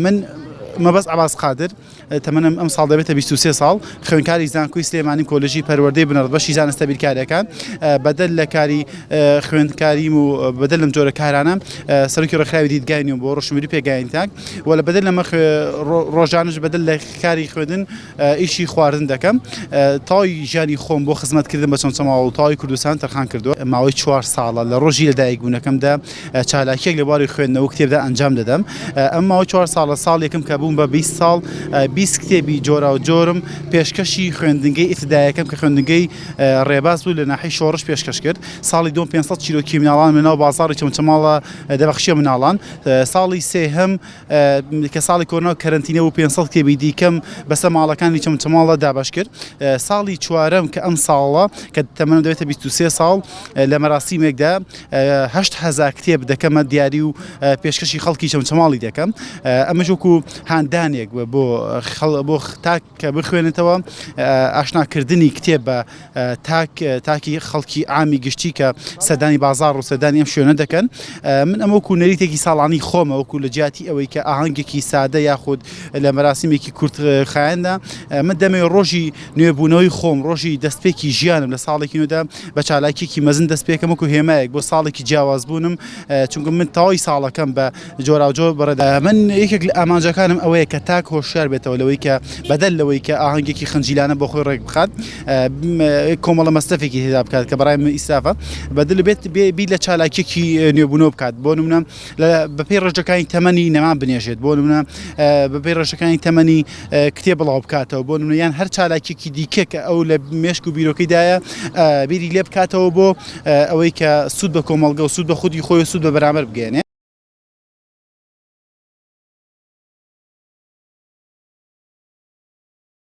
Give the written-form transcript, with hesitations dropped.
من مەبەست عباس قادر تەمەنم ئەم ساڵ دەبێتە 23 ساڵ خوێندکاری زانکۆی سلێمانی کۆلژی پەروەردەی بنەڕەت بەشی زانستە بیرکاریەکان بەدەل لە کاری خوێندکاریم و بەدەل لەم جۆرە کارانە سەرۆکی ڕێکخراوی دیدگاینیوم بۆ ڕۆژمێری پێگاینتاک وە لە بەدەل لەمە ڕۆژانش بەدەل لە کاری خوێندن ئیشی خواردن دەکەم تاوی ژیانی خۆم بۆ خزمەتکردن بە چەمچەماوە و تاوی کوردستان تەرخان کردووە ماوەی 4 ساڵە لە ڕۆژی لەدایکبوونەکەمدا چالاکیەک لە بواری خوێندنەوە کتێبدا ئەنجام دەدەم ئەم ماوەی 4 ساڵە ساڵێکم کە بووم بە 20 ساڵ 20 کتێبی جۆرا و جۆرم پێشکەشی خوێندنگەی ئیبتیداییەکەم کە خوێندنگەی ڕێباز بوو لە ناحی شۆڕش پێشکەش کرد ساڵی 500 چیرۆکی مناڵان منەوە بازاڕی چەمچەماڵە دەبەخشیە مناڵان ساڵی سێهەم کە ساڵی کۆرۆنا کەرەنتینە و 500 کتێبی دیکەم بەسەر ماڵەکانی چەمچەماڵە دابەش کرد ساڵی چوارەم کە ئەم ساڵە کە تەمەنم دەبێتە 23 ساڵ لە مەراسیمێکدا 8,000 کتێب دەکەمە دیاری و پێشکەشی خەڵکی چەمچەماڵی دەکەم ئەمەش وەکو هاندانێک بۆ تاک بخوێنێتەوە ئاشناکردنی کتێب بە تاکی خەڵکی عامی گشتی کە سەردانی بازاڕ و سەردانی ئەم شوێنە دەکەن من ئەمە وەکو نەریتێکی ساڵانی خۆمە وەکو لە جیاتی ئەوەی کە ئاهەنگێکی سادە یاخود لە مەراسیمێکی کورتخایەندا من دەمەوێت ڕۆژی نوێبوونەوەی خۆم ڕۆژی دەستپێکی ژیانم لە ساڵێکی نوێدا بە چالاکیێکی مەزن دەستپێکم وەکو هێمایەک بۆ ساڵێکی جیاواز بوونم چونکە من تەواوی ساڵەکەم بە جۆراوجۆ بەڕێدا من یەکێک لە ئامانجەکانم ئەوەیە کە تاک هۆشیار بێتەوە لەوەی کە بەدەل لەوەی کە ئاهەنگێکی خنجیلانە بۆ خۆی ڕێک بخات کۆمەڵە مەستەفێکی هێدا بکات کە بەڕای من ئیسرافە بەدل بێت بیر لە چالاکیێکی نوێبوونەوە بکات بۆ نمونە بەپێی ڕێژەکانی تەمەنی نەمان بنێژێت بۆ نمونە بەپێی ڕێژەکانی تەمەنی کتێب بڵاو بکاتەوە بۆ نمونە یان هەر چالاکیێکی دیکە کە ئەو لە مێشک و بیرۆکەیدایە بیری لێ بکاتەوە بۆ ئەوەی کە سوود بە کۆمەڵگە و سوود بە خودی خۆی و سوود بە بەرامبەر بگەێنێ